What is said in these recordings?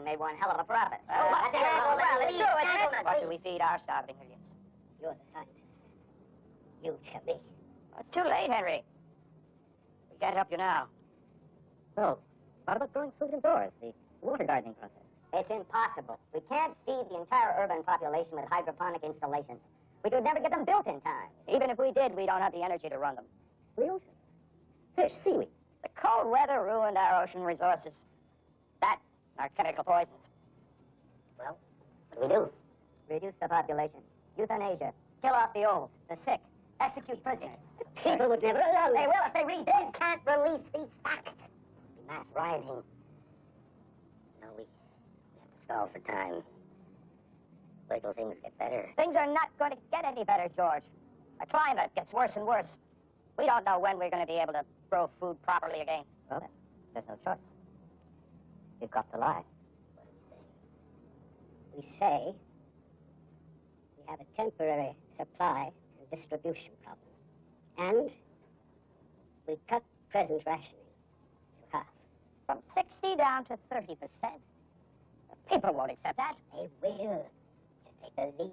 and made one hell of a profit. Well, it's true. What do we feed our starving millions? You're the scientist. You tell me. It's too late, Henry. We can't help you now. Well, what about growing food indoors, the water gardening process? It's impossible. We can't feed the entire urban population with hydroponic installations. We could never get them built in time. Even if we did, we don't have the energy to run them. The oceans. Fish, seaweed. The cold weather ruined our ocean resources. That, and our chemical poisons. Well, what do we do? Reduce the population. Euthanasia. Kill off the old, the sick. Execute prisoners. People would never allow it. They will if they read this. We can't release these facts. Mass rioting. No, we have to stall for time. Wait till things get better. Things are not going to get any better, George. The climate gets worse and worse. We don't know when we're going to be able to grow food properly again. Well, then, there's no choice. You've got to lie. What do we say? We say we have a temporary supply and distribution problem. And we cut present rationing to half. From 60 down to 30%. The people won't accept that. They will. If they believe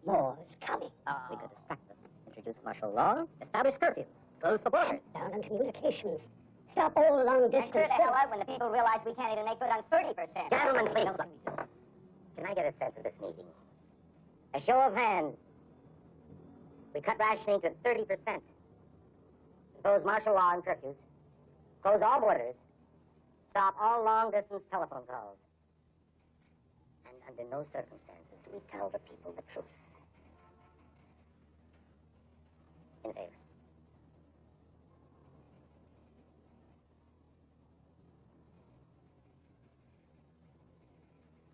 more is coming. We could distract them. Introduce martial law, establish curfews, close the borders. Down on communications. Stop all long-distance And hell out when the people realize we can't even make good on 30%. Gentlemen, please. Can I get a sense of this meeting? A show of hands. We cut rationing to 30%. Impose martial law and curfews. Close all borders. Stop all long-distance telephone calls. And under no circumstances do we tell the people the truth. In favor.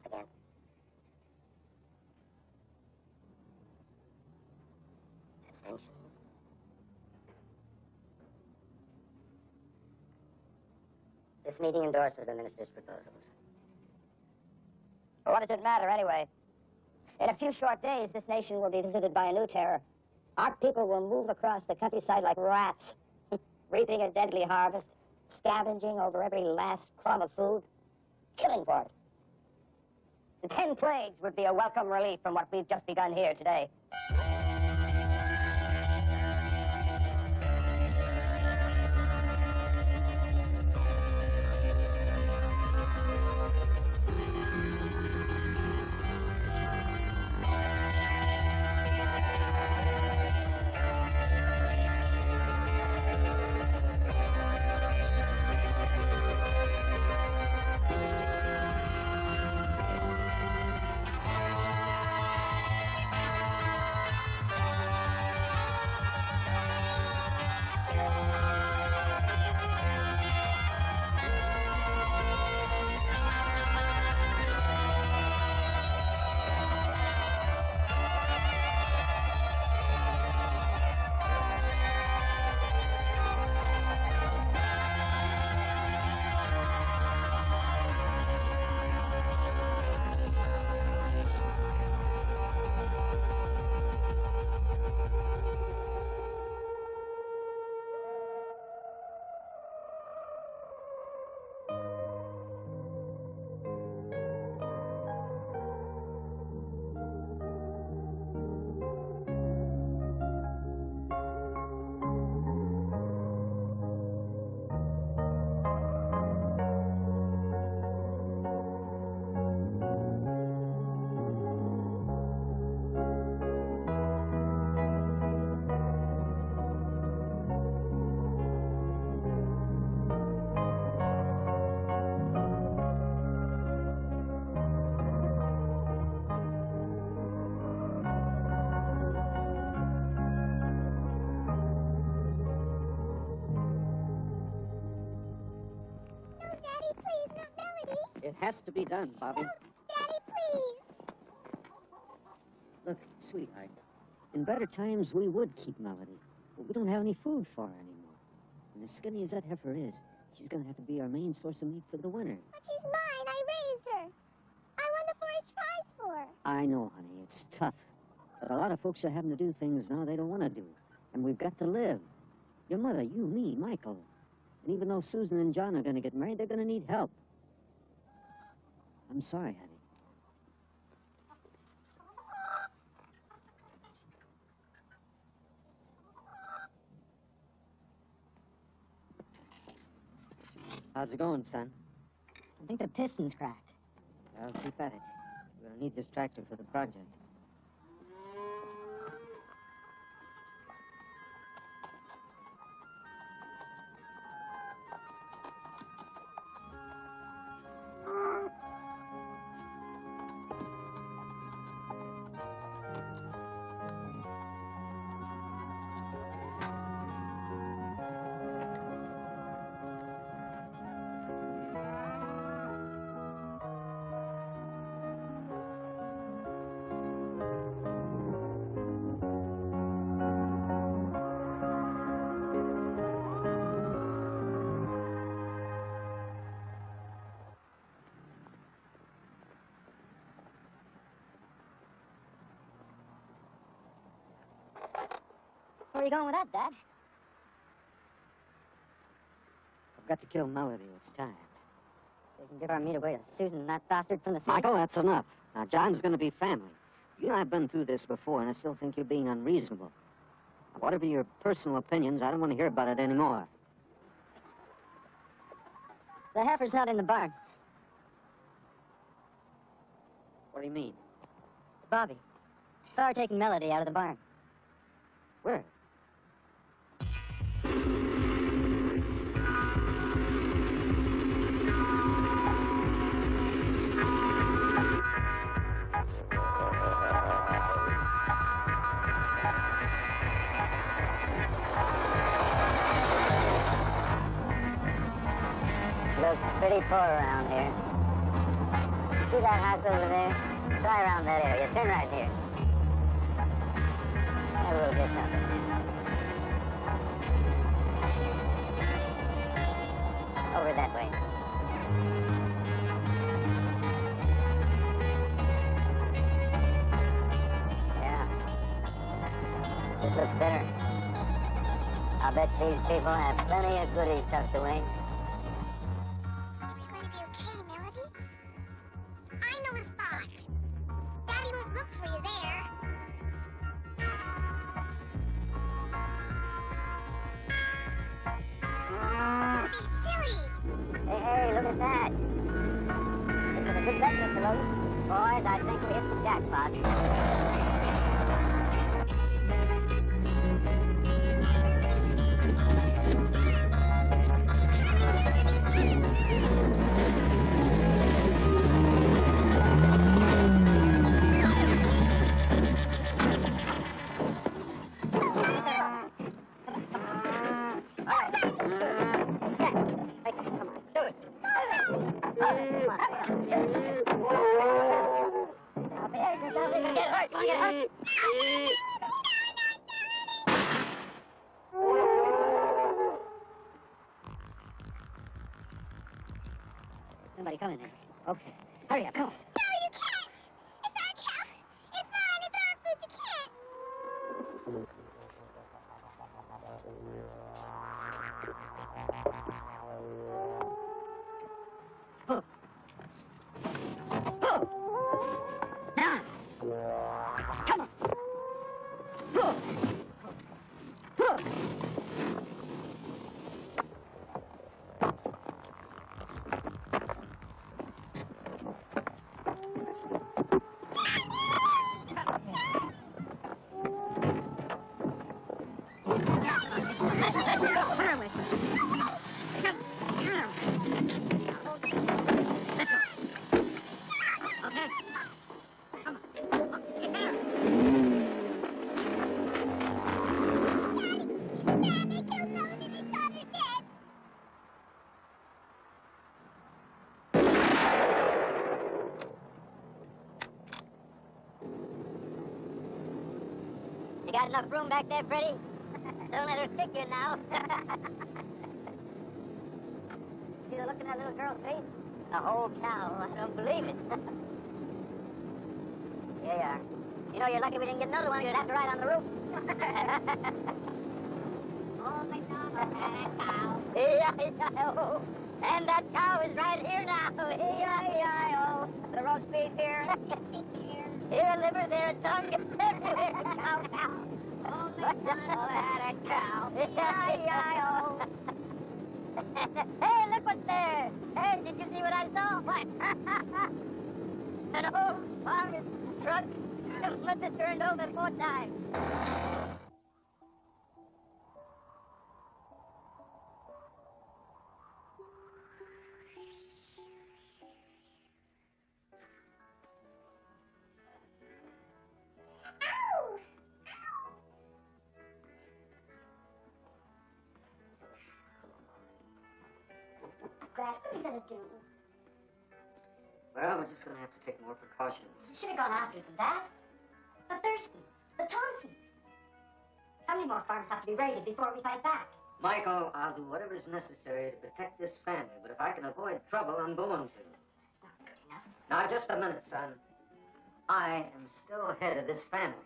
Against. Abstentions. This meeting endorses the minister's proposals. Well, what does it matter anyway? In a few short days, this nation will be visited by a new terror. Our people will move across the countryside like rats, reaping a deadly harvest, scavenging over every last crumb of food, killing for it. The 10 plagues would be a welcome relief from what we've just begun here today. It has to be done, Bobby. No, Daddy, please. Look, sweetheart, in better times we would keep Melody, but we don't have any food for her anymore. And as skinny as that heifer is, she's going to have to be our main source of meat for the winter. But she's mine. I raised her. I won the 4-H prize for her. I know, honey, it's tough. But a lot of folks are having to do things now they don't want to do. And we've got to live. Your mother, you, me, Michael. And even though Susan and John are going to get married, they're going to need help. I'm I'm sorry, honey. How's it going, son? I think the piston's cracked. Well, keep at it. We're gonna need this tractor for the project. Where are you going with that, Dad? I've got to kill Melody. It's time. So you can give our meat away to Susan and that bastard from the city? Michael, that's enough. Now, John's gonna be family. You and I have been through this before, and I still think you're being unreasonable. Now, whatever your personal opinions, I don't want to hear about it anymore. The heifer's not in the barn. What do you mean? Bobby. Saw her taking Melody out of the barn. Where? Looks pretty poor around here. See that house over there? Try around that area. Turn right here. Maybe we'll get something there. Over that way. Yeah. This looks better. I'll bet these people have plenty of goodies tucked away. Are we going to be okay, Melody? I know a spot. Daddy won't look for you there. Don't be silly. Hey, look at that. This is a good bet, Mr. Logan. Boys, I think we hit the jackpot. Somebody coming in. Okay. Hurry up, come on. No, you can't. It's our cow. It's mine. It's our food. You can't. Now! Come on! Pull! Pull! Dad, they killed Melody and they shot her dead. You got enough room back there, Freddie? Don't let her kick you now. See the look in that little girl's face? A whole cow. I don't believe it. Here you are. You know, you're lucky we didn't get another one. You'd have to ride on the roof. Oh, my God, that cow. E-I-I-O. And that cow is right here now. E-I-I-O. Here a liver, there a tongue, everywhere a cow. Oh, had a cow. E-I-E-I-O. Hey, look what's there. Hey, did you see what I saw? What? An old farmer's truck must have turned over 4 times. Brad, what are we gonna do? Well, we're just gonna have to take more precautions. You should have gone after them, Dad. The Thurstons, the Thompsons. How many more farms have to be raided before we fight back? Michael, I'll do whatever is necessary to protect this family, but if I can avoid trouble, I'm going to. That's not good enough. Now, just a minute, son. I am still head of this family.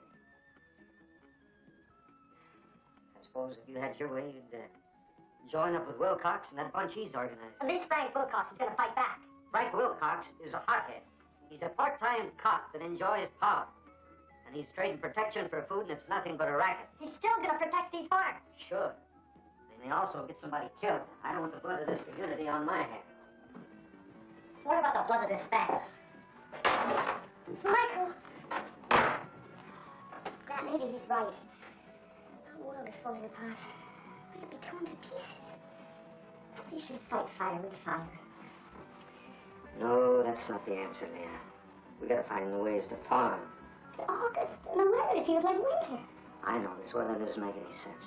I suppose if you had your way, you'd join up with Wilcox and that bunch he's organized. At least Frank Wilcox is gonna fight back. Frank Wilcox is a hothead. He's a part-time cop that enjoys power. And he's trading protection for food, and it's nothing but a racket. He's still gonna protect these farms. Sure. They may also get somebody killed. I don't want the blood of this community on my hands. What about the blood of this family? Michael! That maybe he's right. The world is falling apart. We could be torn to pieces. Perhaps we should fight fire with fire. No, that's not the answer, Leah. We gotta find the ways to farm. It's August, and the weather feels like winter. I know this weather doesn't make any sense.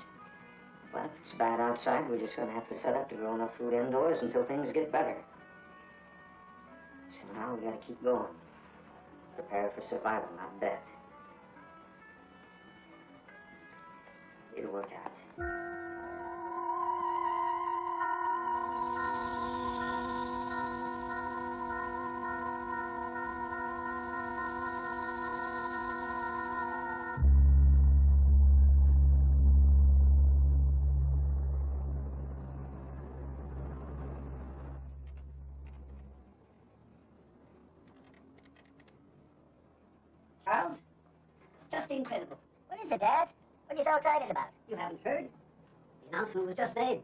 But if it's bad outside, we're just gonna have to set up to grow enough food indoors until things get better. So now we gotta keep going. Prepare for survival, not death. It'll work out. Charles? It's just incredible. What is it, Dad? What are you so excited about? You haven't heard? The announcement was just made.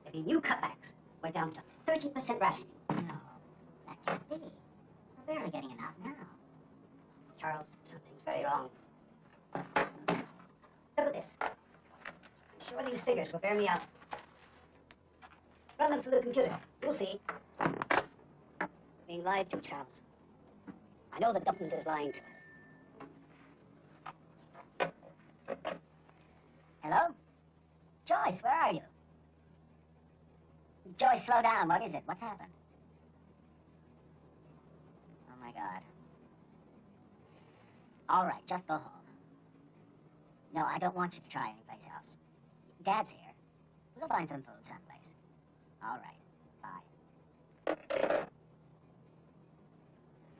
There'll be new cutbacks. We're down to 30% rationing. No, that can't be. We're barely getting enough now. Charles, something's very wrong. Look at this. I'm sure these figures will bear me out. Run them through the computer. You'll see. We're being lied to, Charles. I know the government is lying to us. Hello? Joyce, where are you? Joyce, slow down. What is it? What's happened? Oh, my God. All right, just go home. No, I don't want you to try anyplace else. Dad's here. We'll find some food someplace. All right. Bye.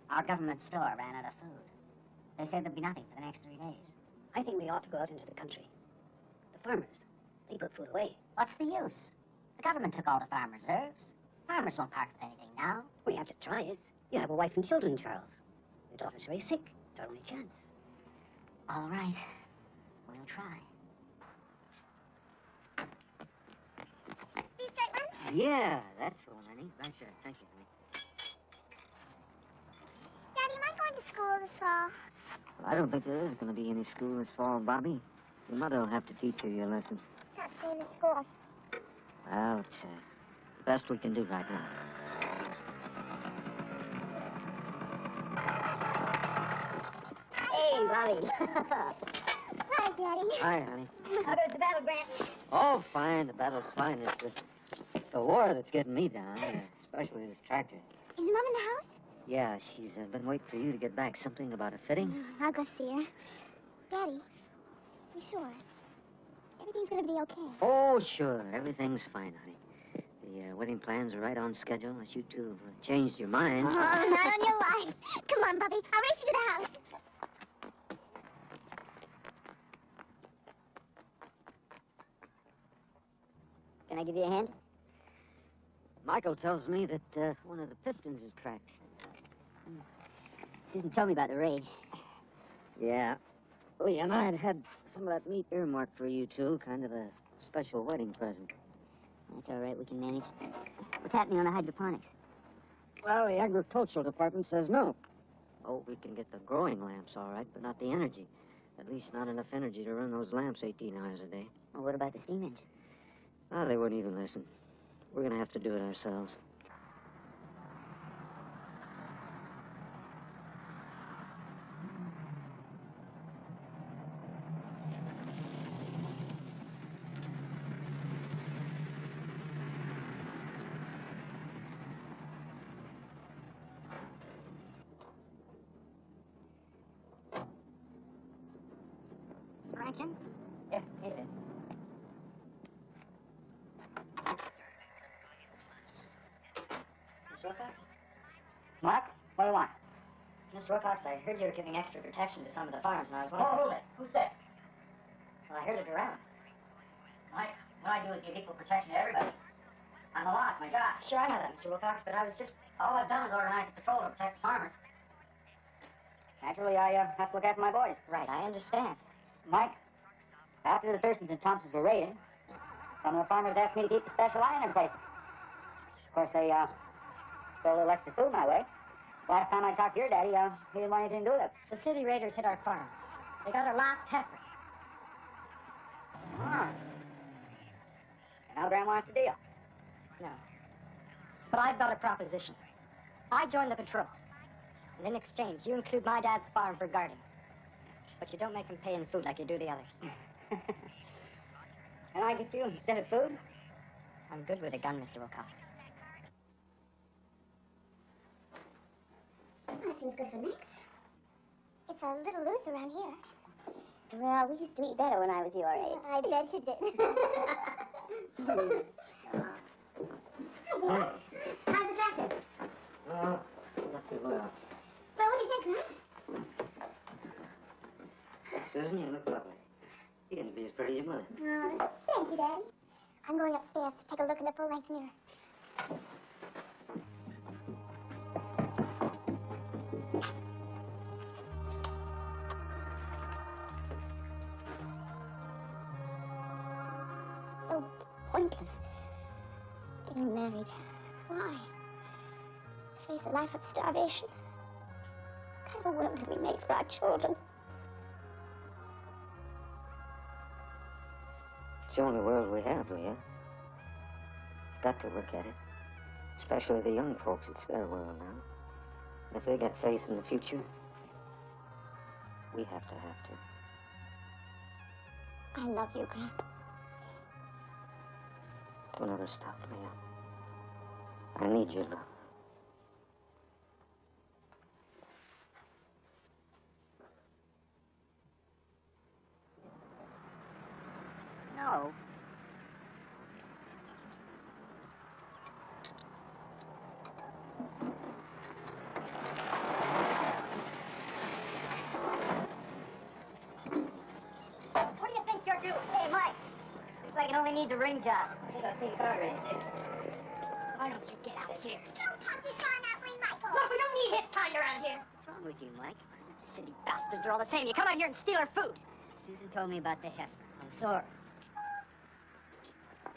Our government store ran out of food. They said there'd be nothing for the next 3 days. I think we ought to go out into the country. The farmers, they put food away. What's the use? The government took all the farm reserves. Farmers won't part with anything now. We have to try it. You have a wife and children, Charles. Your daughter's very sick. It's our only chance. All right. We'll try. These straight ones? Yeah, that's the one I need. Right there. Thank you, honey. Daddy, am I going to school this fall? Well, I don't think there is going to be any school this fall, Bobby. Your mother will have to teach you your lessons. It's not the same as school. Well, it's the best we can do right now. Hey, Bobby. Hi, Daddy. Hi, honey. How goes the battle, Grant? Oh, fine. The battle's fine. It's the war that's getting me down, especially this tractor. Is Mom in the house? Yeah, she's been waiting for you to get back. Something about a fitting? I'll go see her. Daddy, you sure? Everything's gonna be okay. Oh, sure. Everything's fine, honey. The wedding plans are right on schedule, unless you two have changed your minds. Oh, not on your life. Come on, Bubby. I'll race you to the house. Can I give you a hand? Michael tells me that one of the pistons is cracked. Susan told me about the raid. Yeah. Lee and I had some of that meat earmarked for you, too. Kind of a special wedding present. That's all right, we can manage. What's happening on the hydroponics? Well, the agricultural department says no. Oh, we can get the growing lamps, all right, but not the energy. At least not enough energy to run those lamps 18 hours a day. Well, what about the steam engine? Oh, they wouldn't even listen. We're gonna have to do it ourselves. Rankin? Yeah, he's in. Miss Wilcox? Mark, what do you want? Miss Wilcox, I heard you were giving extra protection to some of the farms, and I was Oh, wondering... hold it. Who said? Well, I heard it around. Mike, what I do is give equal protection to everybody. I'm the law, it's my job. Sure, I know that, Mr. Wilcox, but I was just... All I've done is organize a patrol to protect the farmers. Naturally, I have to look after my boys. Right, I understand. Mike, after the Thurstons and Thompsons were raided, some of the farmers asked me to keep a special eye on their places. Of course, they throw a little extra food my way. Last time I talked to your daddy, he didn't want anything to do with it. The city raiders hit our farm. They got our last heifer. Ah. And now Graham wants the deal. No. But I've got a proposition. I join the patrol. And in exchange, you include my dad's farm for guarding. But you don't make him pay in food like you do the others. Can I get you instead of food? I'm good with a gun, Mr. Wilcox. That seems good for Nick. It's a little loose around here. Well, we used to eat better when I was your age. I bet you did. Hi, dear. How's the tractor? Oh, not too well. Well, what do you think, huh? Susan, you look lovely. You can be as pretty as your mother. Thank you, Daddy. I'm going upstairs to take a look in the full-length mirror. It's so pointless. Getting married. Why? To face a life of starvation. What kind of a world did we make for our children? It's the only world we have, Leah. Got to look at it. Especially the young folks, it's their world now. And if they got faith in the future, we have to. I love you, Grandpa. Don't ever stop, Leah. I need your love. No. What do you think you're doing? Hey, Mike. Looks like it only needs a ring job. I think I'll see a car ready, too. Why don't you get out of here? Don't talk to John that way, Michael. Look, we don't need his kind around here. What's wrong with you, Mike? You city bastards are all the same. You come out here and steal our food. Susan told me about the heifer. I'm sorry.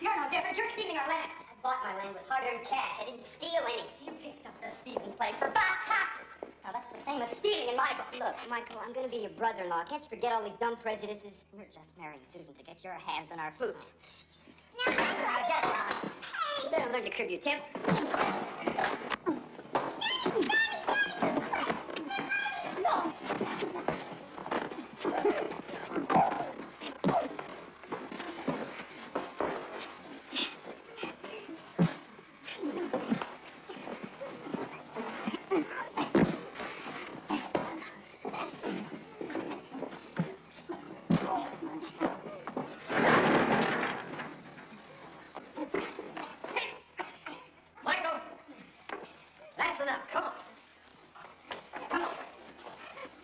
You're no different. You're stealing our land. I bought my land with hard-earned cash. I didn't steal any. You picked up the Stevens place for back taxes. Now, that's the same as stealing in my book. Look, Michael, I'm going to be your brother-in-law. Can't you forget all these dumb prejudices? You're just marrying Susan to get your hands on our food. Now, Now, get on. You better learn to curb your temper. No. Michael! That's enough. Come on. Come on.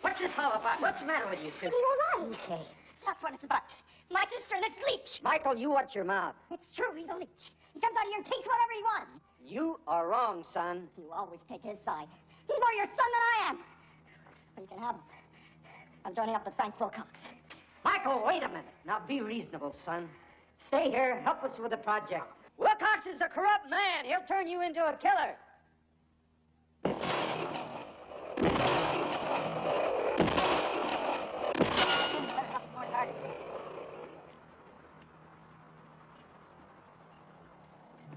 What's this all about? What's the matter with you two? You're right. Okay, that's what it's about. My sister and this leech. Michael, you watch your mouth. It's true, he's a leech. He comes out here and takes whatever he wants. You are wrong, son. You always take his side. He's more your son than I am. joining up with Frank Wilcox. Michael, wait a minute. Now be reasonable, son. Stay here, help us with the project. Wilcox is a corrupt man. He'll turn you into a killer. Set us up some more targets.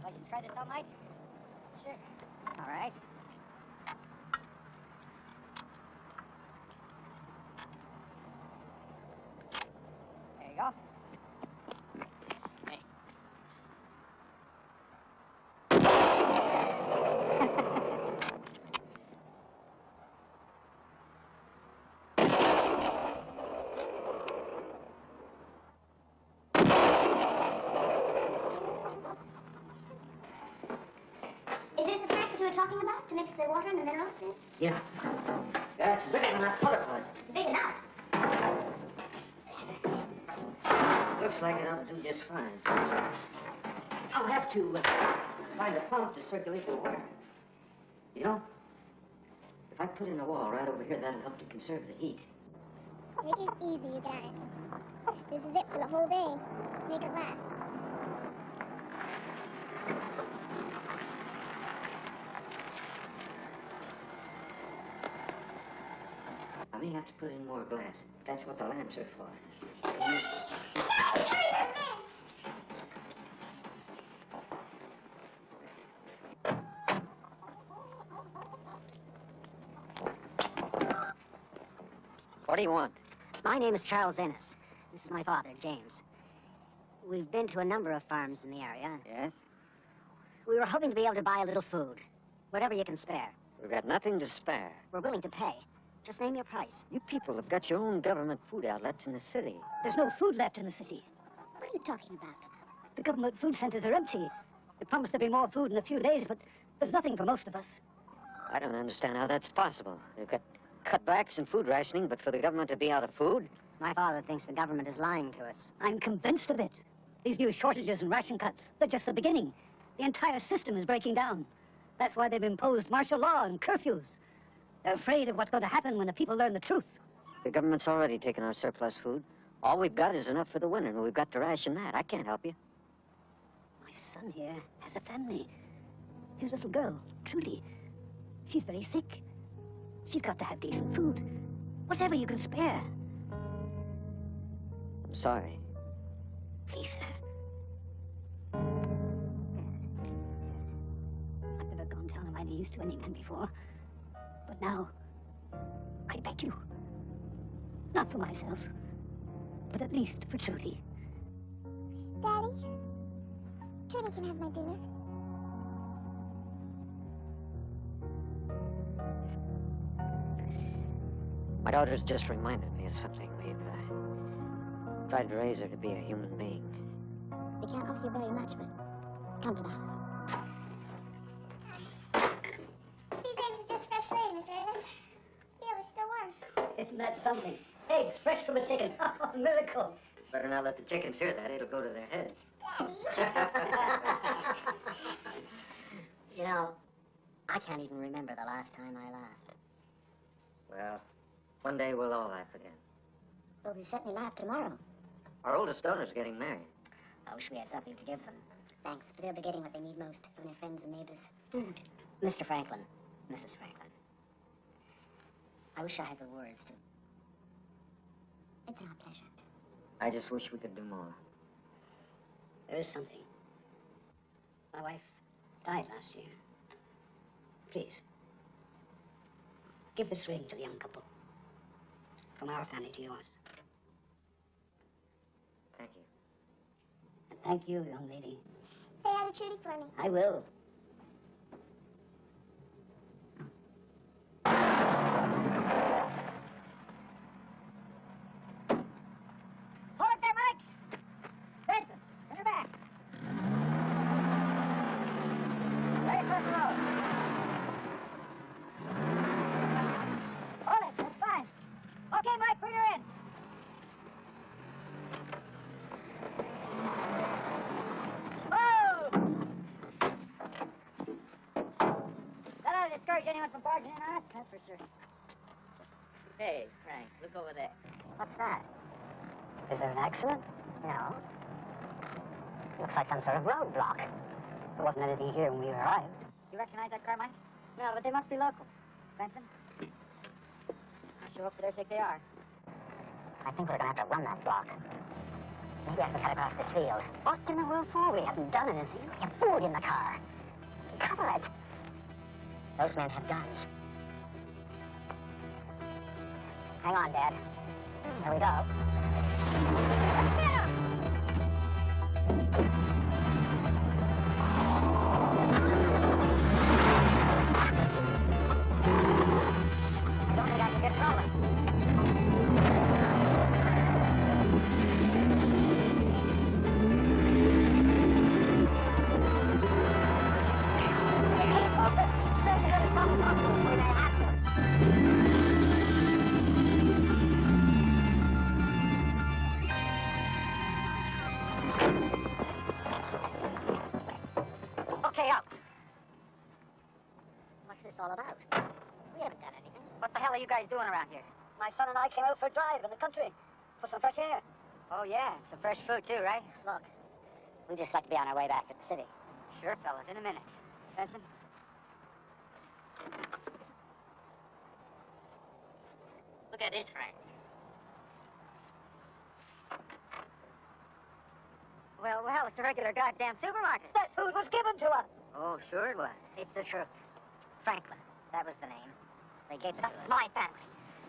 Like to try this out, Mike? Sure. All right. There you go. Hey. Is this the packet you were talking about to mix the water and the minerals in? Yeah. That's bigger than I thought it was. It's big enough. Looks like it ought to do just fine. I'll have to find a pump to circulate the water. You know, if I put in a wall right over here, that'll help to conserve the heat. Take it easy, you guys. This is it for the whole day. Make it last. I may have to put in more glass. That's what the lamps are for. Daddy! No, you're your man! What do you want? My name is Charles Ennis. This is my father, James. We've been to a number of farms in the area. Yes? We were hoping to be able to buy a little food. Whatever you can spare. We've got nothing to spare. We're willing to pay. Just name your price. You people have got your own government food outlets in the city. There's no food left in the city. What are you talking about? The government food centers are empty. They promised there'd be more food in a few days, but there's nothing for most of us. I don't understand how that's possible. They've got cutbacks in food rationing, but for the government to be out of food? My father thinks the government is lying to us. I'm convinced of it. These new shortages and ration cuts, they're just the beginning. The entire system is breaking down. That's why they've imposed martial law and curfews. They're afraid of what's going to happen when the people learn the truth. The government's already taken our surplus food. All we've got is enough for the winter, and we've got to ration that. I can't help you. My son here has a family. His little girl, Trudy, she's very sick. She's got to have decent food. Whatever you can spare. I'm sorry. Please, sir. I've never gone down on my knees to any man before. But now, I beg you. Not for myself, but at least for Trudy. Daddy? Trudy can have my dinner. My daughter's just reminded me of something. We've tried to raise her to be a human being. We can't offer you very much, but come to the house. These eggs are just fresh laid, Mr. Ennis. Yeah, they're still warm. Isn't that something? Eggs fresh from a chicken. Oh, miracle. Better not let the chickens hear that. It'll go to their heads. You know, I can't even remember the last time I laughed. Well, one day we'll all laugh again. Well, we certainly laugh tomorrow. Our oldest daughter's getting married. I wish we had something to give them. Thanks, but they'll be getting what they need most from their friends and neighbors. Food. Mr. Franklin, Mrs. Franklin. I wish I had the words to... It's our pleasure. I just wish we could do more. There is something. My wife died last year. Please, give this ring to the young couple. From our family to yours. Thank you. And thank you, young lady. Say hi to Trudy for me. I will. Hold it there, Mike! Benson, in your back. Ready across the road. Hold it, that's fine. Okay, Mike, bring her in. That ought to discourage anyone from barging in on us, that's for sure. Hey, Frank, look over there. What's that? Is there an accident? No. Looks like some sort of roadblock. There wasn't anything here when we arrived. You recognize that car, Mike? No, but they must be locals. Svensson? I sure hope for their sake they are. I think we're gonna have to run that block. Maybe I can cut across this field. What in the world for? We haven't done anything. We have food in the car. Cover it. Those men have guns. Hang on, Dad. Here we go. I don't think I can control it. Okay, up. What's this all about? We haven't done anything. What the hell are you guys doing around here? My son and I came out for a drive in the country for some fresh air. Oh, yeah, some fresh food, too, right? Look, we just like to be on our way back to the city. Sure, fellas, in a minute. Svensson? Look at this, Frank. Well, it's a regular goddamn supermarket. That food was given to us. Oh, sure it was. It's the truth. Franklin, that was the name. They gave it to us. That's my family.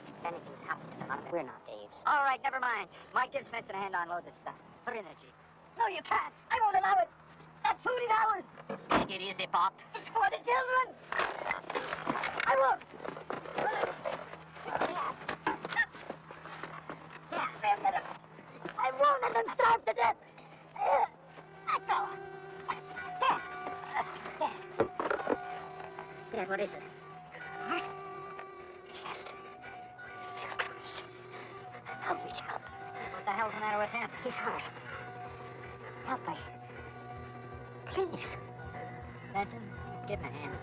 If anything's happened to them, we're not thieves. All right, never mind. Mike, give Svensson a hand to unload this stuff. Put it in the Jeep. No, you can't. I won't allow it. That food is ours. Take it easy, Pop. It's for the children. I won't. I won't let them starve to death. Let go. Dad, what is this? What? Chest. Feels bruised. Help me, child. What the hell's the matter with him? He's hurt. Help me. Please. Svensson, give him a hand.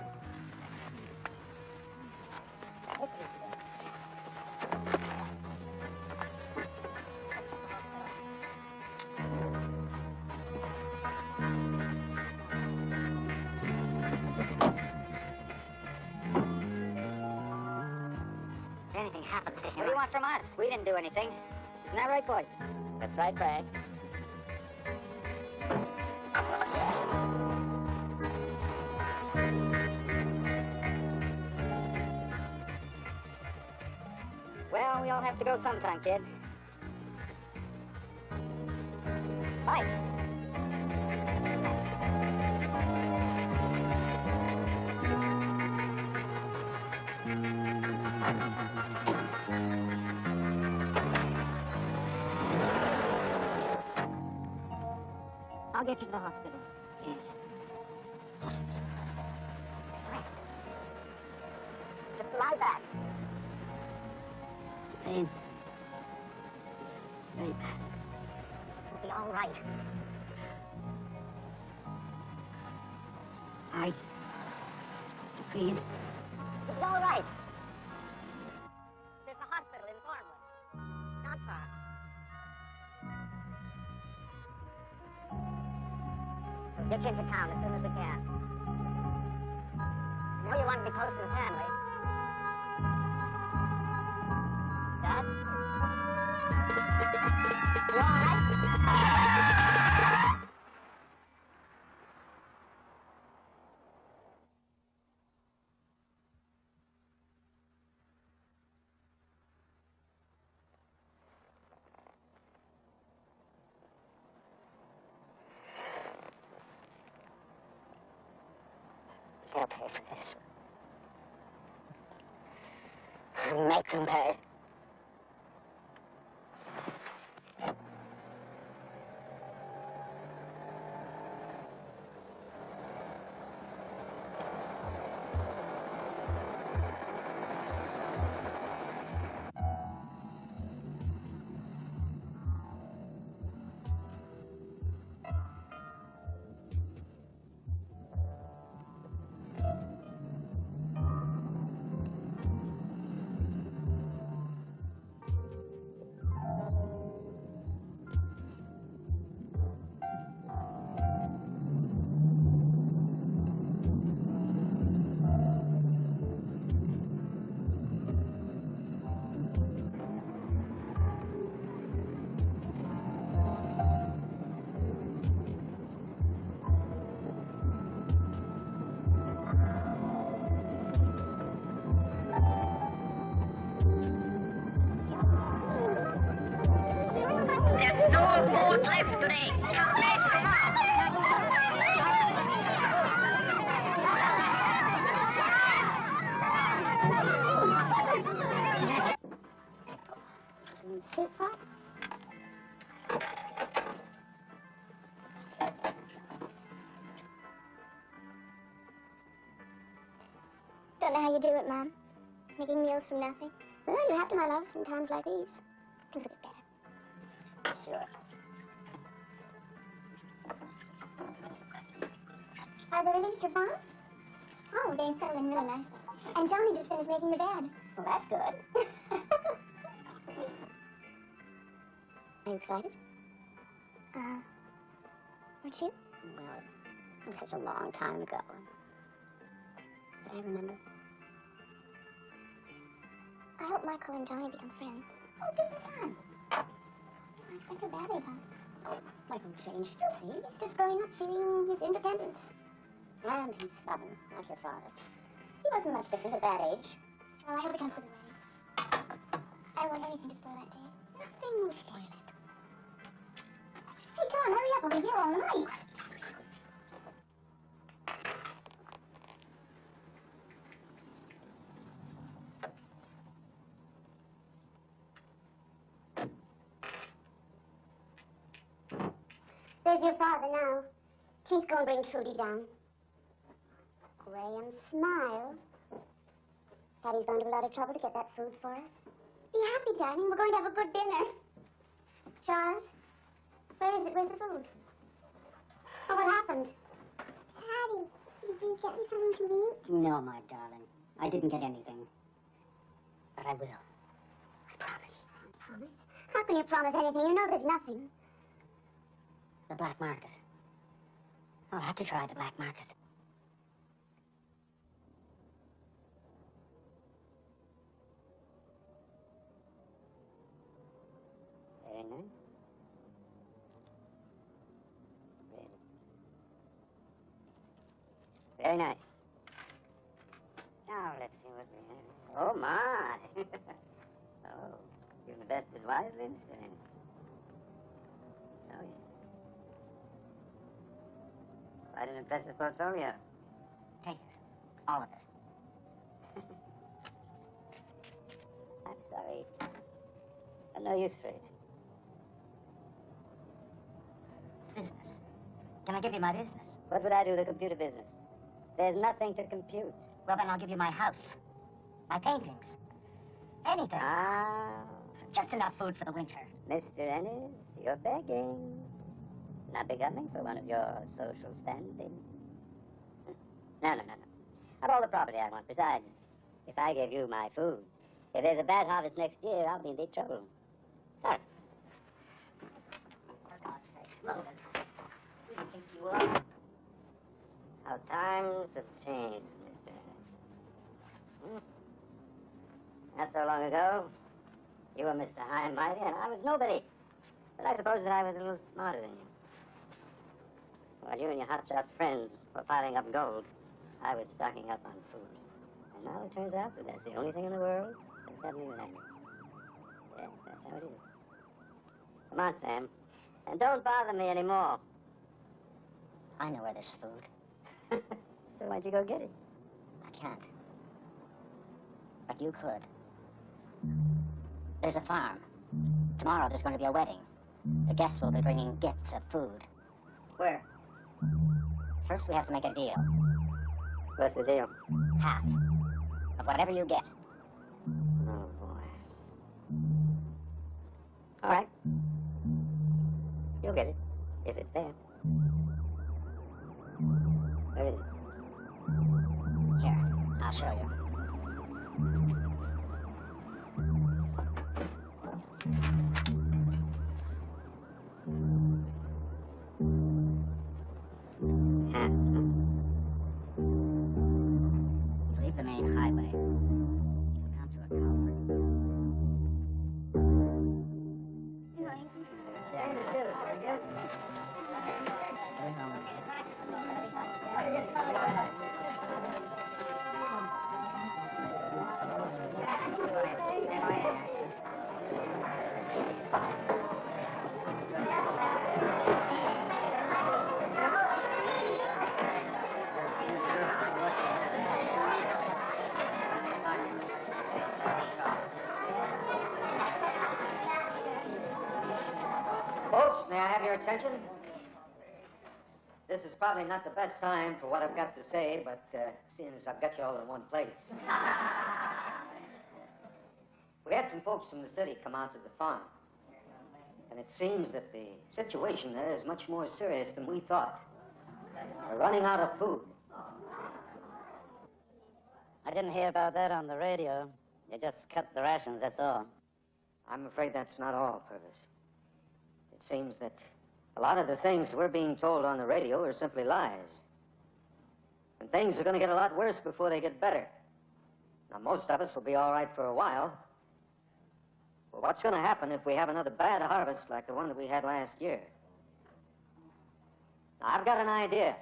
If anything happens to him, what do you want from us? We didn't do anything. Isn't that right, boys? That's right, Frank. Well, we all have to go sometime, kid. Bye. I'll get you to the hospital. Yes. Hospital. Rest. Just lie back. Pain. Very bad. It'll be all right. Hard to breathe. It'll be all right. There's a hospital in Thornwood. It's not far. We'll get you into town as soon as we can. I know you want to be close to the family. Dad? You all right? They'll pay for this. Make them pay. Not left today. Come back tomorrow. Soup pot? Don't know how you do it, Mom. Making meals from nothing. Well, you have to, my love, in times like these. Things will get better. Sure. How's everything at your farm? Oh, we're getting settled in really nicely. And Johnny just finished making the bed. Well, that's good. Are you excited? Weren't you? Well, it was such a long time ago. But I remember. I hope Michael and Johnny become friends. Oh, good for John. I feel badly about it. Oh, Michael changed. You'll see. He's just growing up, feeling his independence. And he's stubborn, like your father. He wasn't much different at that age. Well, I hope he comes to the wedding. I don't want anything to spoil that day. Nothing will spoil it. Hey, come on, hurry up. We'll be here all night. There's your father now. Keith, go and bring Trudy down. Graham, smile. Daddy's gone to a lot of trouble to get that food for us. Be happy, darling. We're going to have a good dinner. Charles, where is it? Where's the food? Oh, what happened? Daddy, did you get me something to eat? No, my darling. I didn't get anything. But I will. I promise. Promise? How can you promise anything? You know there's nothing. The black market. I'll have to try the black market. Very nice. Very nice. Now let's see what we have. Oh my! Oh, you've invested wisely, Mr. Ennis. Oh yes. Quite an impressive portfolio. Take it. All of it. I'm sorry. I've no use for it. Business. Can I give you my business? What would I do with the computer business? There's nothing to compute. Well, then I'll give you my house. My paintings. Anything. Ah, Just enough food for the winter. Mr. Ennis, you're begging. Not becoming for one of your social standing. No. I've all the property I want. Besides, if I give you my food, if there's a bad harvest next year, I'll be in big trouble. Sorry. For God's sake, Logan. Who do you think you are? How times have changed, Mr. Ennis. Not so long ago, you were Mr. High and Mighty, and I was nobody. But I suppose that I was a little smarter than you. While you and your hotshot friends were piling up gold, I was stocking up on food. And now it turns out that that's the only thing in the world that's got me relentless. Yes, that's how it is. Come on, Sam. And don't bother me anymore. I know where there's food. So why'd you go get it? I can't. But you could. There's a farm. Tomorrow there's going to be a wedding. The guests will be bringing gifts of food. Where? First, we have to make a deal. What's the deal? Half of whatever you get. Oh, boy. All right. You'll get it, if it's there. Where is it? Here, I'll show you. Leave the main highway. You'll come to a culvert. Folks, may I have your attention? This is probably not the best time for what I've got to say, but seeing as I've got you all in one place. We had some folks from the city come out to the farm. And it seems that the situation there is much more serious than we thought. We're running out of food. I didn't hear about that on the radio. You just cut the rations, that's all. I'm afraid that's not all, Purvis. It seems that a lot of the things we're being told on the radio are simply lies. And things are going to get a lot worse before they get better. Now, most of us will be all right for a while. But what's going to happen if we have another bad harvest like the one that we had last year? Now, I've got an idea.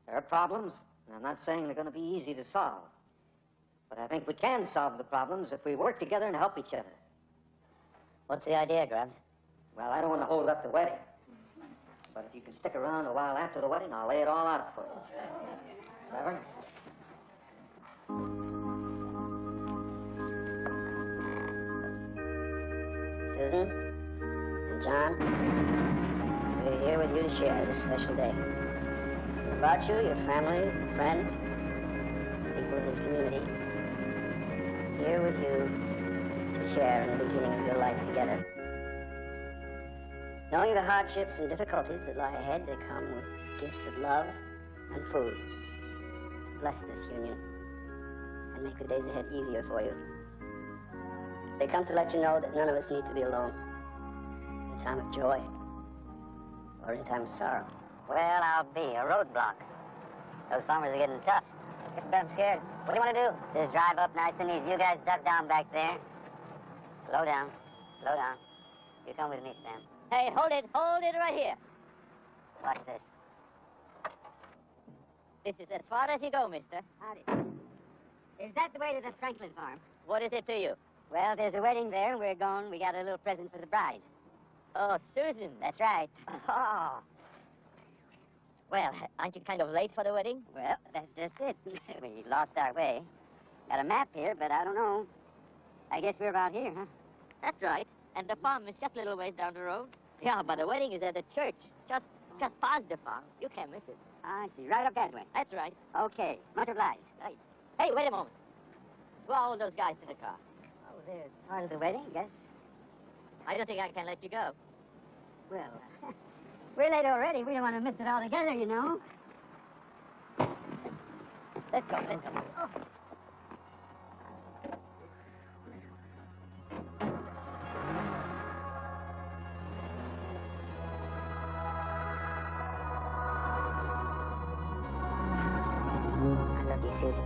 There are problems, and I'm not saying they're going to be easy to solve. But I think we can solve the problems if we work together and help each other. What's the idea, Grubbs? Well, I don't want to hold up the wedding. But if you can stick around a while after the wedding, I'll lay it all out for you. Trevor? Susan and John, we're here with you to share this special day. We brought you, your family, friends, people of this community, here with you to share in the beginning of your life together. Knowing the hardships and difficulties that lie ahead, they come with gifts of love and food to bless this union and make the days ahead easier for you. They come to let you know that none of us need to be alone in time of joy or in time of sorrow. Well, I'll be a roadblock. Those farmers are getting tough. Guess I'm scared. What do you want to do? Just drive up nice and easy. You guys duck down back there. Slow down. Slow down. You come with me, Sam. Hey, hold it right here. Watch this. This is as far as you go, mister. Howdy. Is that the way to the Franklin farm? What is it to you? Well, there's a wedding there, and we're going. We got a little present for the bride. Oh, Susan. That's right. Oh. Well, aren't you kind of late for the wedding? Well, that's just it. We lost our way. Got a map here, but I don't know. I guess we're about here, huh? That's right. And the farm is just a little ways down the road. Yeah, but the wedding is at the church. Just past the farm. You can't miss it. I see. Right up that way. That's right. Okay. Much obliged. Right. Hey, wait a moment. Who are all those guys in the car? Oh, they're part of the wedding, I guess. I don't think I can let you go. Well, we're late already. We don't want to miss it all together, you know. Let's go. Oh. I love you, Susan.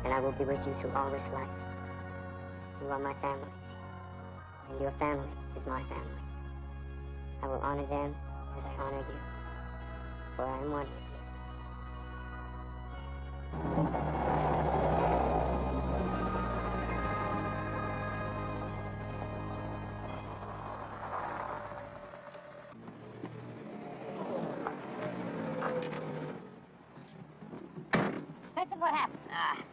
And I will be with you through all this life. You are my family. And your family is my family. I will honor them as I honor you. For I am one with you. Spencer, what happened?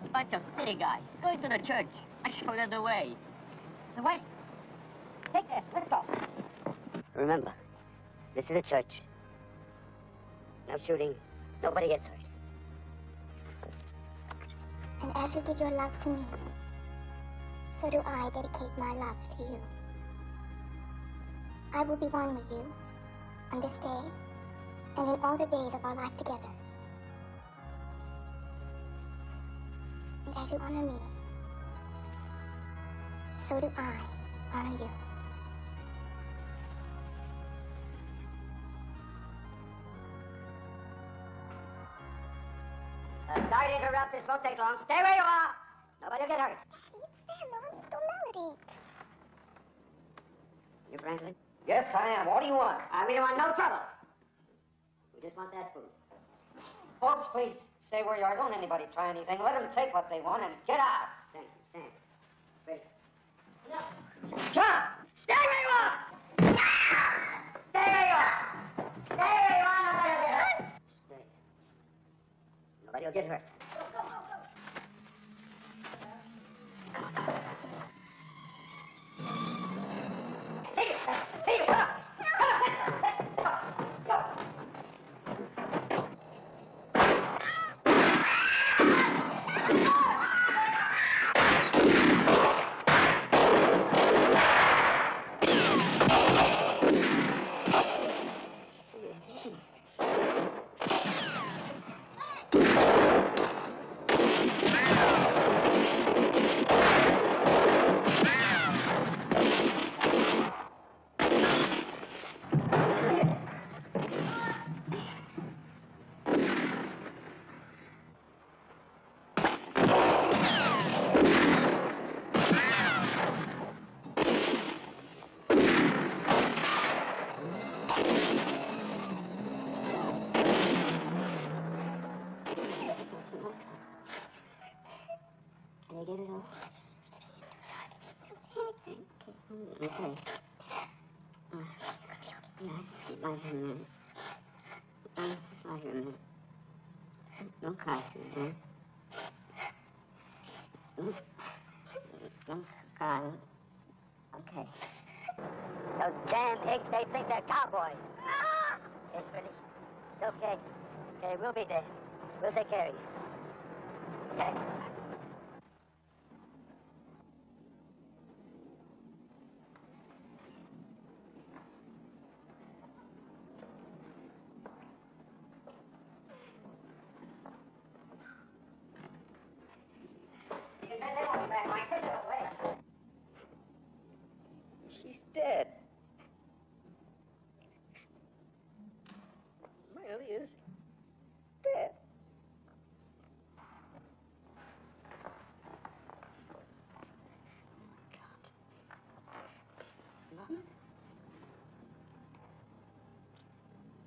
A bunch of city guys going to the church. I showed them the way. The way? Take this. Let's go. Remember, this is a church. No shooting. Nobody gets hurt. And as you give your love to me, so do I dedicate my love to you. I will be one with you on this day and in all the days of our life together. And as you honor me, so do I honor you. Sorry to interrupt. This won't take long. Stay where you are. Nobody will get hurt. It's Sam, the one stole Melody. You Franklin? Yes, I am. What do you want? We don't want no trouble. We just want that food. Folks, please stay where you are. Don't anybody try anything. Let them take what they want and get out. Thank you, Sam. Ready? John! Stay where you are! Stay where you are! Stay where you are. Nobody will get hurt. Stay. Nobody will get hurt. Hey, come on. Okay. Like a minute. Like a minute. Don't cry, Susan. Don't cry. Okay. Those damn hicks, they think they're cowboys. Okay, Freddie. It's okay. Okay, we'll be there. We'll take care of you. Okay. She's dead. Miley is dead. God.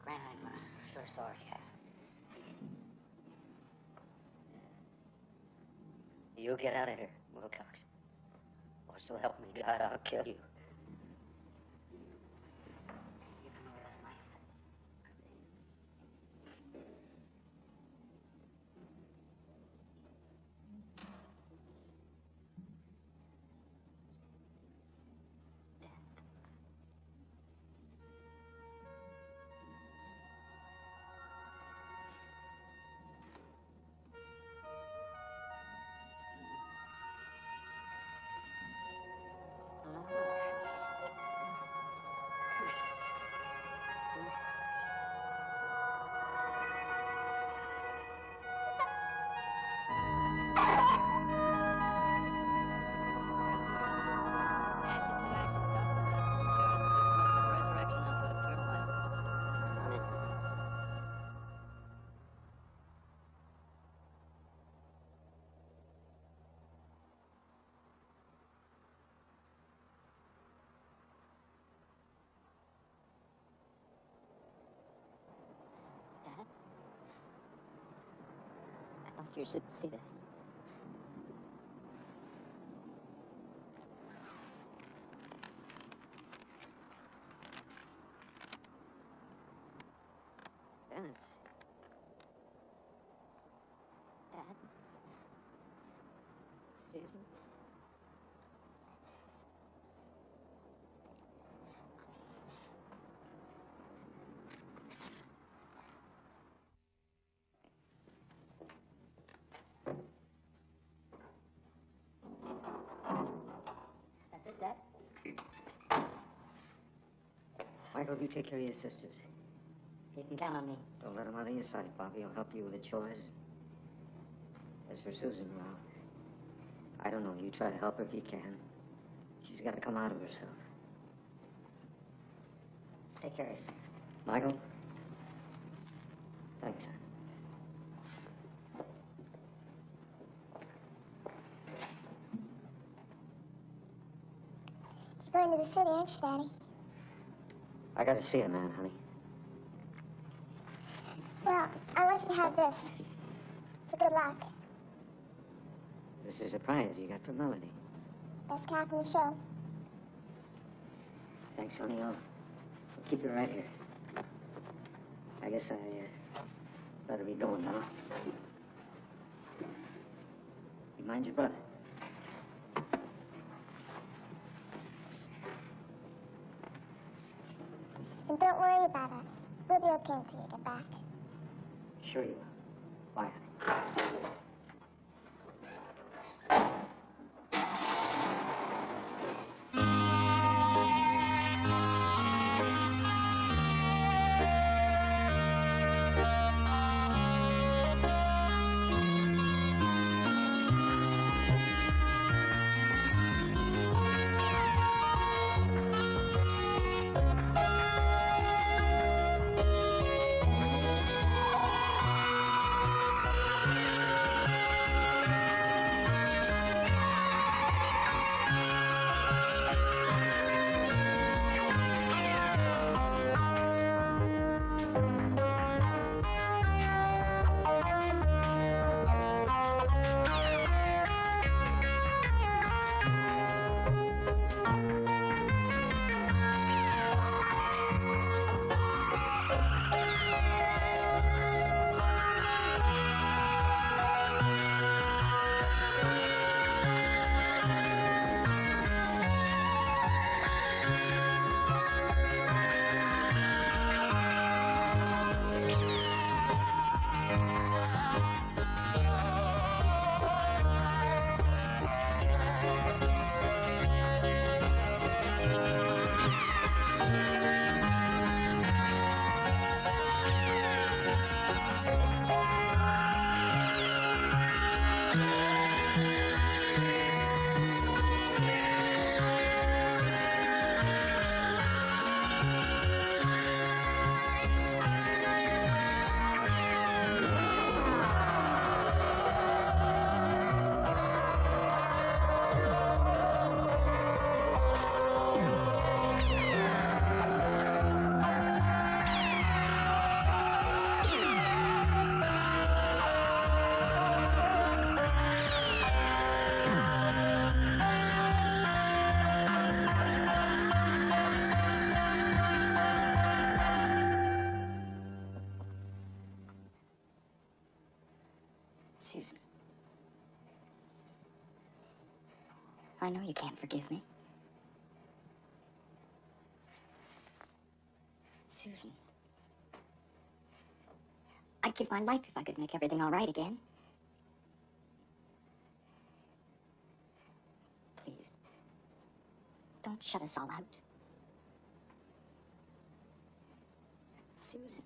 Gran, I'm sure sorry. You get out of here, Wilcox. Or so help me God, I'll kill you. I thought you should see this. Dennis. Dad? Susan? That's it, Dad? Michael, you take care of your sisters. You can count on me. Don't let them out of your sight, Bobby. I'll help you with the chores. As for Susan, well, I don't know. You try to help her if you can. She's got to come out of herself. Take care of yourself. Michael? Thanks, son. You're going to the city, aren't you, Daddy? I got to see a man, honey. Well, I want you to have this. For good luck. This is a prize you got for Melody. Best cat in the show. Thanks, honey. I'll keep you right here. I guess I better be going now. You mind your brother? And don't worry about us. We'll be okay until you get back. Sure you will. Bye, honey. I know you can't forgive me. Susan. I'd give my life if I could make everything all right again. Please, don't shut us all out. Susan.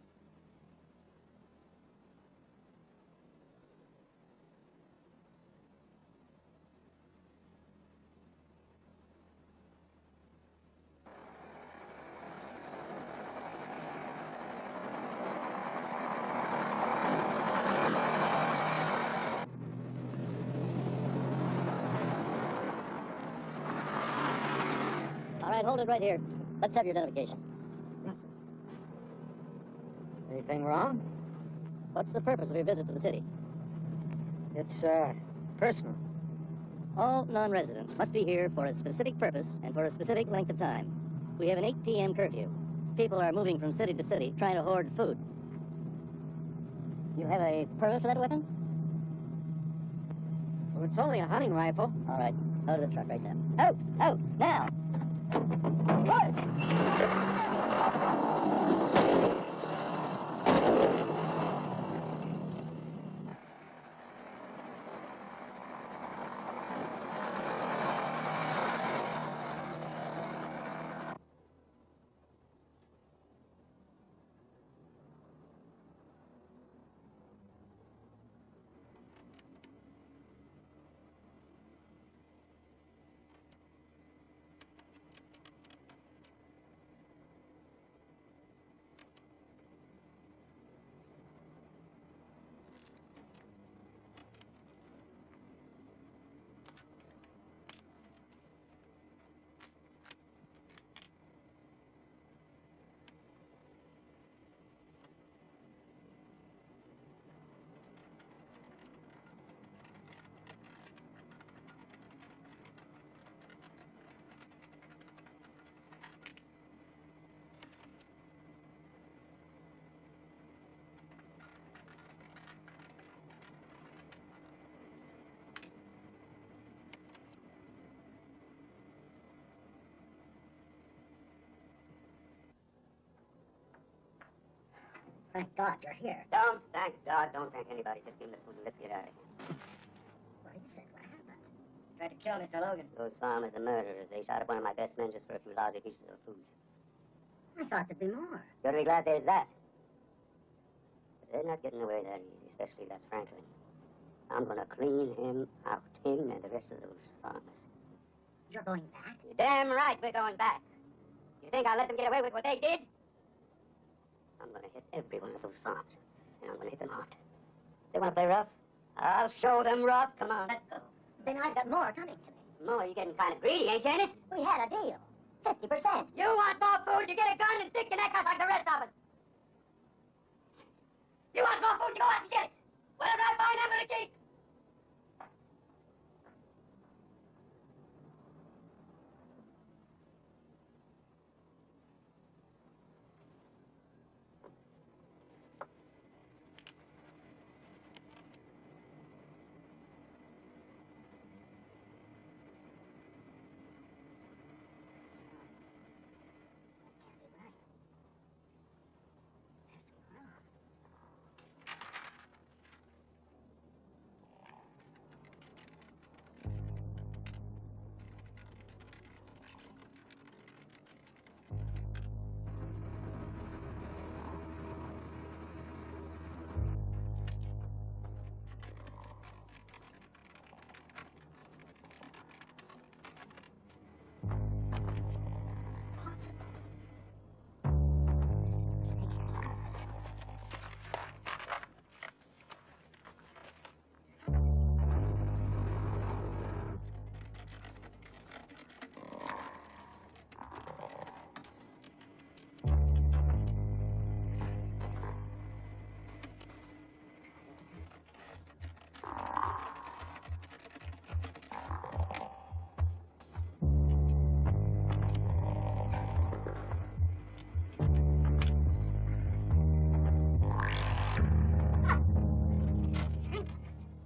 All right, hold it right here. Let's have your identification. Yes, sir. Anything wrong? What's the purpose of your visit to the city? It's, personal. All non-residents must be here for a specific purpose and for a specific length of time. We have an 8 p.m. curfew. People are moving from city to city trying to hoard food. You have a permit for that weapon? Well, it's only a hunting rifle. All right, out of the truck right now. Out! Out! Now! Push! Thank God you're here. Don't thank God. Don't thank anybody. Just give him the food and let's get out of here. What is it? What happened? Tried to kill Mr. Logan. Those farmers are murderers. They shot up one of my best men just for a few lousy pieces of food. I thought there'd be more. You ought to be glad there's that. But they're not getting away that easy, especially that Franklin. I'm going to clean him out, him and the rest of those farmers. You're going back? You're damn right we're going back. You think I'll let them get away with what they did? I'm going to hit every one of those farms, and I'm going to hit them hard. They want to play rough? I'll show them rough. Come on, let's go. Then I've got more coming to me. More, you're getting kind of greedy, ain't you, Ennis? We had a deal. 50%. You want more food, you get a gun and stick your neck out like the rest of us. You want more food, you go out and get it. Whatever I find, I'm going to keep.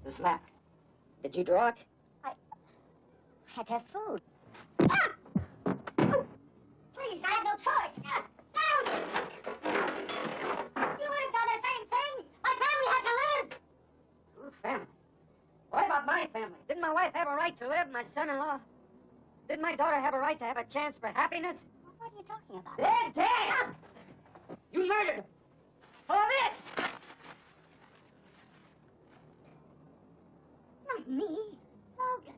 This map. Did you draw it? had to have food. Ah! Oh, please, I had no choice. No! You would have done the same thing. My family had to live. Oh, family? What about my family? Didn't my wife have a right to live, my son-in-law? Didn't my daughter have a right to have a chance for happiness? What are you talking about? They're dead! You murdered them! For this! Not me. Logan.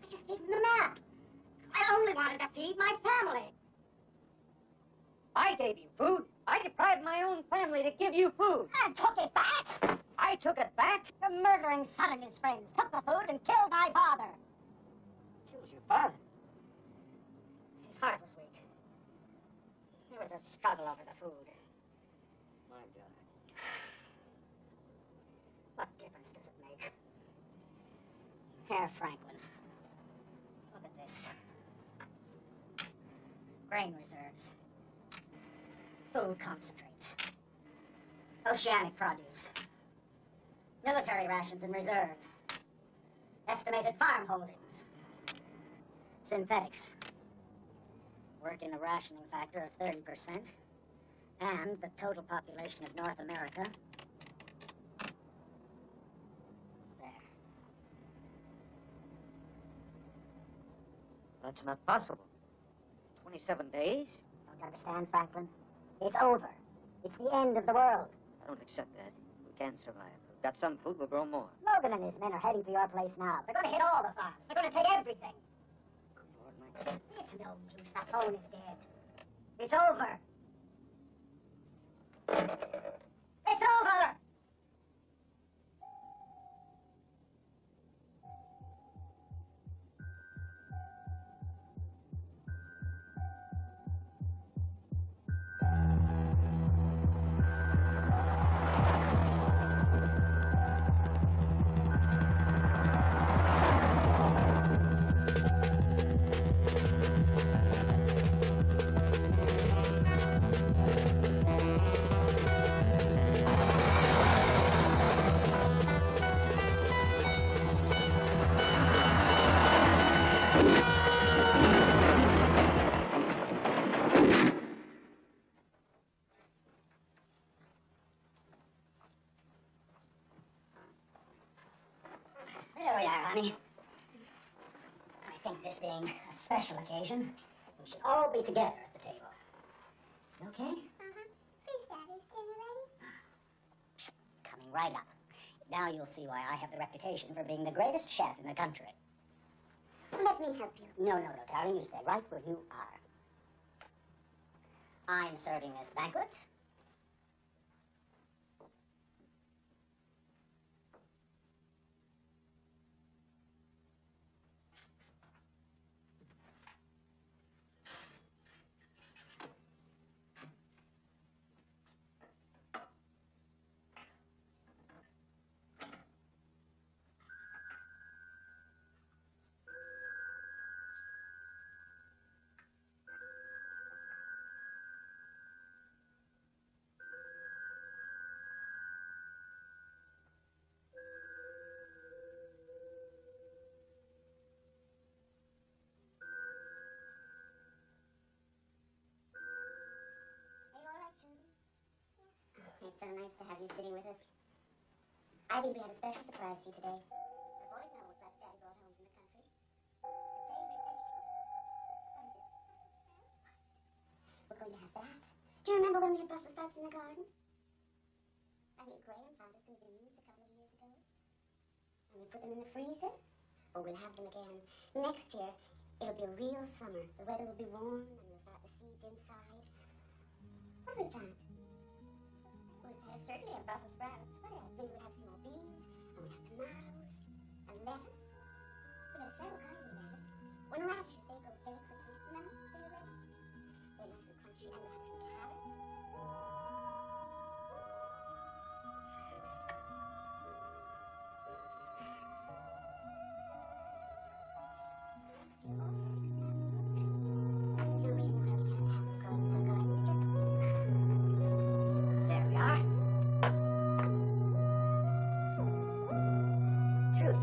I just gave him the map. I only wanted to feed my family. I gave you food. I deprived my own family to give you food. And took it back. I took it back. The murdering son and his friends took the food and killed my father. Killed your father. His heart was weak. There was a struggle over the food. My God. What difference does it make? Herr Franklin, look at this. Grain reserves. Food concentrates. Oceanic produce. Military rations in reserve. Estimated farm holdings. Synthetics. Working a rationing factor of 30%. And the total population of North America. There. That's not possible. 27 days? Don't you understand, Franklin? It's over. It's the end of the world. I don't accept that. We can't survive. We've got some food, we'll grow more. Logan and his men are heading for your place now. They're going to hit all the farms. They're going to take everything. Lord, my God. It's no use. The phone is dead. It's over. It's over! There we are, honey. I think this being a special occasion, we should all be together at the table. You okay? Please, Daddy, is dinner ready? Coming right up. Now you'll see why I have the reputation for being the greatest chef in the country. Let me help you. No, darling, you stay right where you are. I'm serving this banquet. Are you all right, Judy? It's so nice to have you sitting with us. I think we had a special surprise for you today. The boys know what Daddy brought home from the country. Your favorite vegetable. What is it? We're going to have that. Do you remember when we had Brussels sprouts in the garden? I think Graham found us some beans a couple of years ago. And we put them in the freezer. Oh, we'll have them again. Next year, it'll be a real summer. The weather will be warm and we'll start the seeds inside. What would we plant? Certainly a Brussels sprouts. What else? We would have some more beans, and we'd have tomatoes, and lettuce. We'd have several kinds of lettuce. When radishes, they go very quickly. Remember? They were ready. They're nice and crunchy, and we'd have some carrots. There's no reason why we can't have it growing in the garden. There we are. Trudy.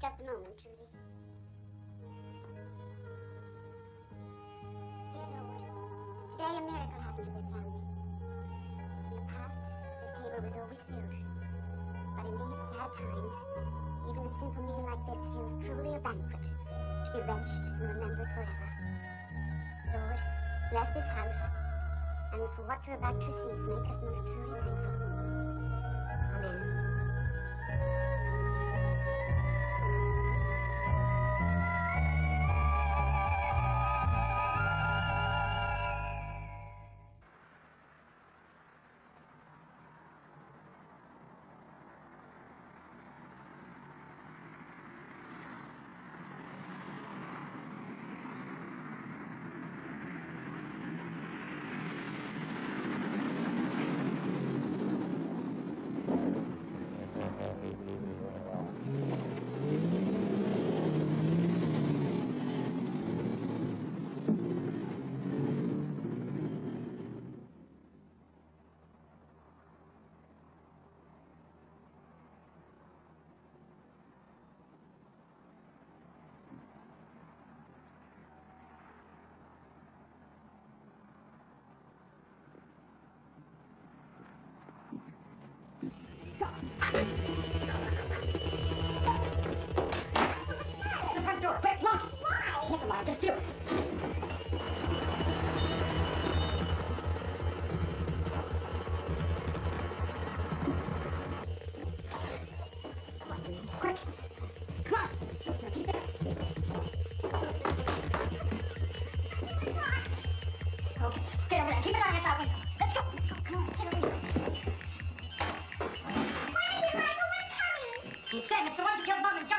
Just a moment, Trudy. Dear Lord, today a miracle happened to this family. In the past, this table was always filled. But in these sad times, even a simple meal like this feels truly a banquet, to be relished and remembered forever. Lord, bless this house, and for what you're about to receive, make us most truly thankful. Amen. The front door, quick, come on. Why? Never mind, just do it. Come on, Susan, quick. Come on. Keep it. Okay, get over there. Keep an eye at that window. Let's go. Let's go. Come on, sit over here. It's them. It's the ones who killed Mom and John.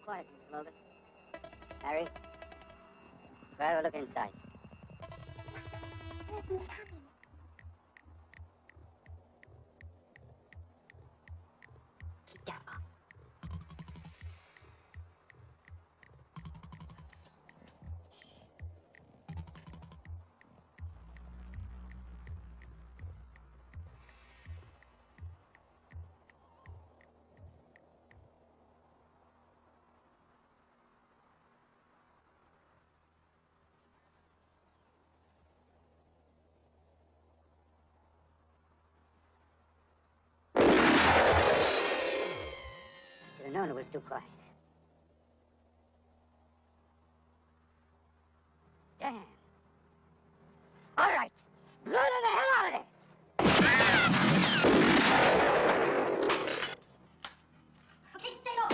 Quiet, Mr. Logan. Harry, try to look inside. Nathan's coming. Keep down, Bob. Should have known it was too quiet. Damn. All right. Blow the hell out of there. Okay, stay low.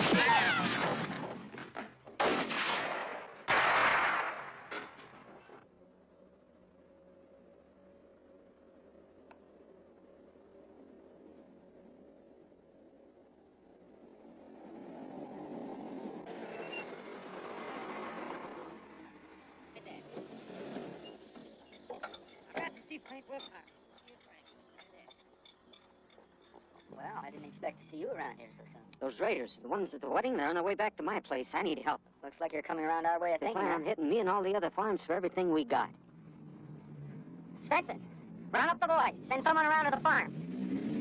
Well, I didn't expect to see you around here so soon. Those raiders, the ones at the wedding, they're on their way back to my place. I need help. Looks like you're coming around our way of They thinking. plan on hitting me and all the other farms for everything we got. Svensson, round up the boys. Send someone around to the farms.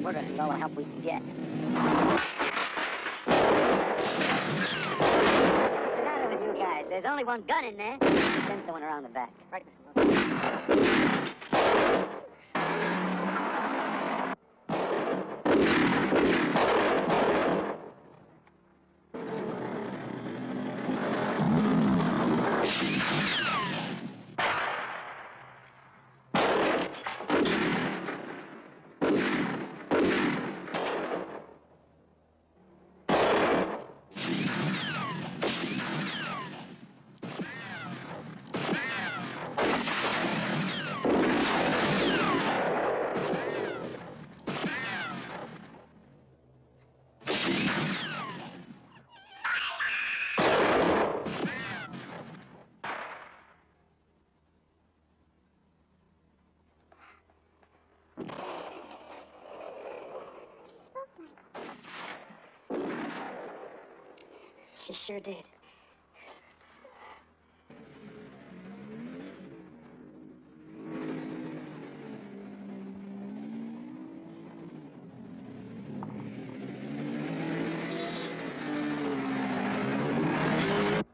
We're gonna need all the help we can get. What's the matter with you guys? There's only one gun in there. Send someone around the back. Right, Mr. Logan. sure did.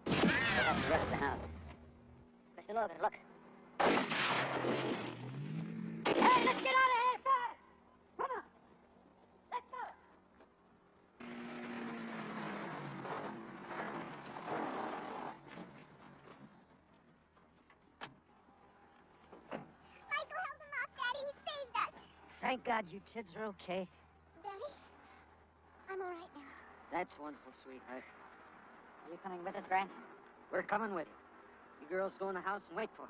That wrecks the house. Mr. Logan, look. Hey, let's get out of here fast! Come on! Let's go! Michael held him off, Daddy. He saved us. Thank God you kids are okay. Daddy, I'm all right now. That's wonderful, sweetheart. Are you coming with us, Grant? We're coming with you. You girls go in the house and wait for us.